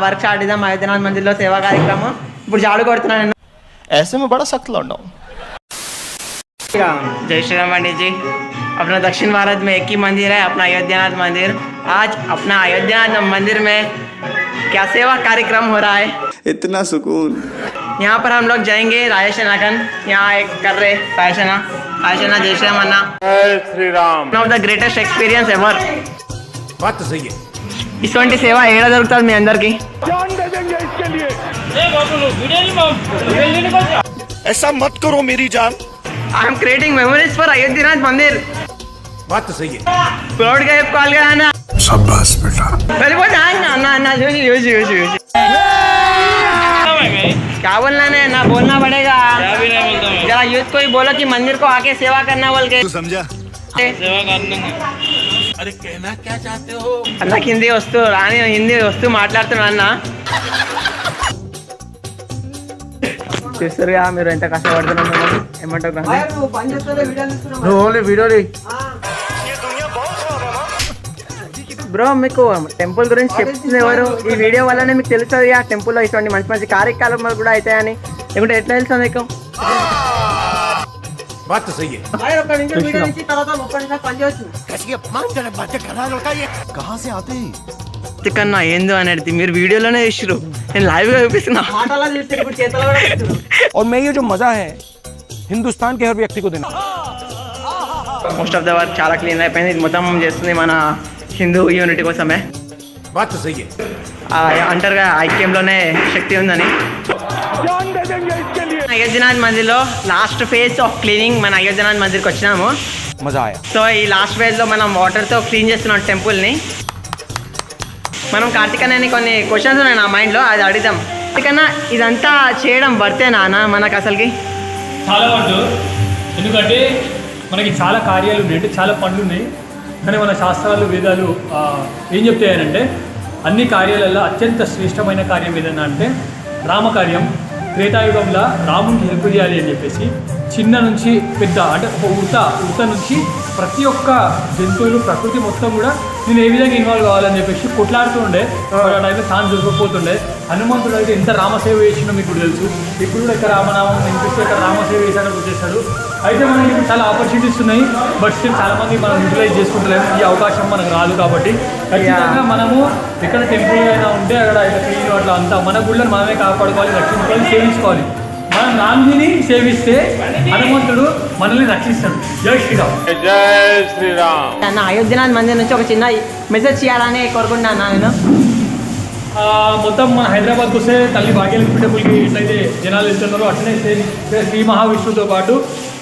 Work start చేద్దాం అయోధ్యనాథ్ మందిర్ లో సేవా కార్యక్రమం. ఇప్పుడు జాడు కొడుతున్నాను నేను. ऐसे में बड़ा सख्त लौंडा हूं. जय श्री राम पंडित जी. अपना दक्षिण भारत में एक ही मंदिर है, अपना अयोध्यानाथ मंदिर. आज अपना अयोध्यानाथ मंदिर में क्या सेवा कार्यक्रम हो रहा है. इतना सुकून. यहाँ पर हम लोग जाएंगे राजेशन आखन. यहाँ एक कर रहे राजेशना. जय श्री राम अन्ना. जय Shri Ram. One of the greatest experience ever. बात तो सही है. ఇటువంటి సేవ ఏడా దొరుకుతుంది మీ అందరికి. ऐसा मत करो मेरी जान. I am creating memories for Ayodhyanath मंदिर. बात तो सही है. प्राउड గా చెప్పుకోవాలి కదా అన్న. शाबाश बेटा. వెళ్ళిపోతా అన్న చూసి क्या बोलना है ना, बोलना पड़ेगा. जरा यूथ को ही बोलो कि मंदिर को आके सेवा करना बोल के. तू समझा. सेवा करना. अरे कहना क्या चाहते हो. అన్న హిందీ వస్తూ రాని హిందీ వస్తూ మాట్లాడుతున్నా అన్న. చూస్తారుగా మీరు ఎంత కష్టపడుతున్నారు. ఏమంటారు బ్రో, మీకు టెంపుల్ గురించి చెప్తుంది ఎవరు? ఈ వీడియో వల్లనే మీకు తెలుస్తుంది ఆ టెంపుల్లో ఇటువంటి మంచి మంచి కార్యక్రమాలు కూడా అవుతాయని. లేకుంటే ఎట్లా తెలుస్తుంది మీకు? बात तो सही है. कहाँ से आते हैं? కన్నా ఏందో అనేది మీరు వీడియోలోనే చూసారు, నేను లైవ్ గా చూపిస్తున్నా. और मैं ये जो मजा है हिंदुस्तान के हर व्यक्ति को देना. మోస్ట్ ఆఫ్ ద వర్క్ చాలా క్లీన్ అయిపోయింది. ఇది మొత్తం చేస్తుంది మన హిందూ యూనిటీ కోసమే. बात तो सही है. అంటారుగా ఐక్యంలోనే శక్తి ఉందని. అయోధ్యనాథ్ మందిర్లో లాస్ట్ ఫేజ్ ఆఫ్ క్లీనింగ్ మన అయోధ్యనాథ్ మందిర్కి వచ్చినాము. मजा आया. సో ఈ లాస్ట్ ఫేజ్ లో మనం వాటర్తో క్లీన్ చేస్తున్నాం టెంపుల్ ని. మనం కార్తికన్నని కొన్ని క్వశ్చన్స్ ఉన్నాయి నా మైండ్ లో, అది అడుగుదాం. కార్తికన్న, ఇదంతా చేయడం వర్తేనా అన్న మనకు అసలుకి? చాలా వర్తు. ఎందుకంటే మనకి చాలా కార్యాలు ఉన్నాయి, అంటే చాలా పనులు ఉన్నాయి. కానీ మన శాస్త్రాలు వేదాలు ఏం చెప్తాయనంటే అన్ని కార్యాలలో అత్యంత శ్రేష్టమైన కార్యం ఏదన్నా అంటే రామకార్యం. త్రేతాయుగంలో రాముడికి హెల్ప్ చేయాలి అని చెప్పేసి చిన్న నుంచి పెద్ద, అంటే ఒక ఉడత నుంచి ప్రతి ఒక్క జంతువులు ప్రకృతి మొత్తం కూడా నేను ఏ విధంగా ఇన్వాల్వ్ కావాలని చెప్పేసి కొట్లాడుతూ ఉండే. ఆ టైంలో ఛాన్స్ దొరికిపోతుండే. హనుమంతుడు అయితే ఎంత రామసేవ చేసిండో మీకు తెలుసు. ఇప్పుడు కూడా ఇక్కడ రామనామం వినిపిస్తే ఇక్కడ రామసేవ చేశాడో గుర్తిస్తాడు. అయితే మనకి ఇప్పుడు చాలా ఆపర్చునిటీస్ ఉన్నాయి, బట్ స్టిల్ చాలామంది మనం యూటిలైజ్ చేసుకుంటలేము. ఈ అవకాశం మనకు రాదు కాబట్టి ఖచ్చితంగా మనము ఎక్కడ టెంపుల్ అయినా ఉంటే అక్కడ క్లీన్ అట్లా అంతా మన గుళ్ళని మనమే కాపాడుకోవాలి, రక్షించుకోవాలి, సేవించుకోవాలి. మనం రాముని సేవిస్తే హనుమంతుడు మనల్ని రక్షిస్తాడు. జై శ్రీరామ్. जय श्री राम. అన్న అయోధ్యనాథ్ మందిర్ నుంచి ఒక చిన్న మెసేజ్ చేయాలని కోరుకుంటున్నాను నేను. మొత్తం మన హైదరాబాద్కి వస్తే తల్లి భాగ్యలక్ష్మి టెంపుల్కి ఎట్లయితే జనాలు వెళ్తున్నారో అట్లనే శ్రీ మహావిష్ణువుతో పాటు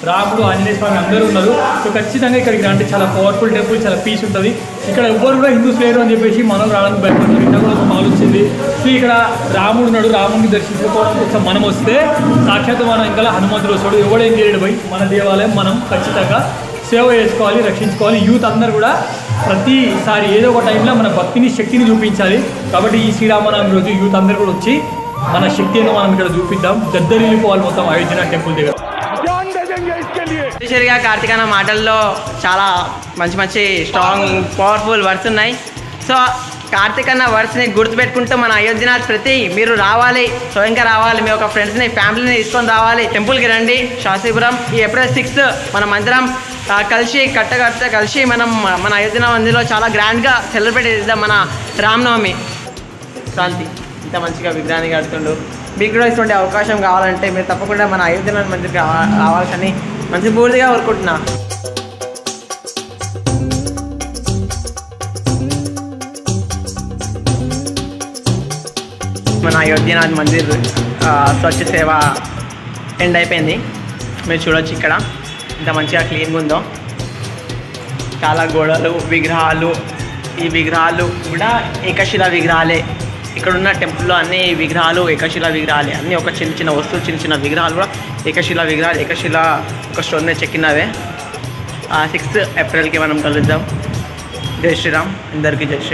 రాముడు, ఆంజనేయ స్వామి అందరూ ఉన్నారు. సో ఖచ్చితంగా ఇక్కడికి రండి. చాలా పవర్ఫుల్ టెంపుల్, చాలా పీస్ ఉంటుంది. ఇక్కడ ఎవ్వరు కూడా హిందూస్ లేరు అని చెప్పేసి మనం రావడానికి భయపడతారు. ఇక్కడ కూడా ఒక మాల్ వచ్చింది. సో ఇక్కడ రాముడు ఉన్నాడు, రాముడిని దర్శించుకోవడం కోసం మనం వస్తే సాక్షాత్ మనం ఇంకా హనుమంతుడు వస్తాడు. ఎవడేం చేయడు పోయి మన దేవాలయం మనం ఖచ్చితంగా సేవ చేసుకోవాలి, రక్షించుకోవాలి. యూత్ అందరూ కూడా ప్రతిసారి ఏదో ఒక టైంలో మన భక్తిని, శక్తిని చూపించాలి. కాబట్టి ఈ శ్రీరామనవమి రోజు యూత్ అందరూ కూడా వచ్చి మన శక్తిని మనం ఇక్కడ చూపిద్దాం. దద్దరిల్లిపోవాలి మొత్తం అయోధ్యనాథ్ టెంపుల్ దగ్గర. చూసారుగా కార్తికన్న మాటల్లో చాలా మంచి మంచి స్ట్రాంగ్ పవర్ఫుల్ వర్డ్స్ ఉన్నాయి. సో కార్తికన్న వర్డ్స్ని గుర్తుపెట్టుకుంటూ మన అయోధ్యనాథ్ మీరు రావాలి, స్వయంగా రావాలి. మీ ఒక ఫ్రెండ్స్ని, ఫ్యామిలీని తీసుకొని రావాలి. టెంపుల్కి రండి శాస్త్రీపురం. ఈ ఏప్రిల్ 6 మనం అందరం కలిసి కలిసి మనం మన అయోధ్యనాథ్ మందిర్లో చాలా గ్రాండ్గా సెలబ్రేట్ చేద్దాం మన రామనవమి. క్రాంతి ఇంత మంచిగా విగ్రహాన్ని కడుతుండు. మీకు కూడా ఇటువంటి అవకాశం కావాలంటే మీరు తప్పకుండా మన అయోధ్యనాథ్ మందిర్కి రావాల్సని మంచి పూర్తిగా కోరుకుంటున్నా. మన అయోధ్యనాథ్ మందిర్ స్వచ్ఛ సేవ ఎండ్ అయిపోయింది. మీరు చూడొచ్చు ఇక్కడ ఇంత మంచిగా క్లీన్గా ఉందో. చాలా గోడలు, విగ్రహాలు. ఈ విగ్రహాలు కూడా ఏకశిలా విగ్రహాలే. ఇక్కడున్న టెంపుల్లో అన్ని విగ్రహాలు ఏకశిలా విగ్రహాలే. అన్నీ ఒక చిన్న చిన్న వస్తువులు, చిన్న చిన్న విగ్రహాలు కూడా ఏకశిలా విగ్రహాలు. ఏకశిలా ఒక స్టోన్ మీద చెక్కినవే. 6 ఏప్రిల్కి మనం కలుద్దాం. జై శ్రీరామ్. అందరికీ జై శ్రీరామ్.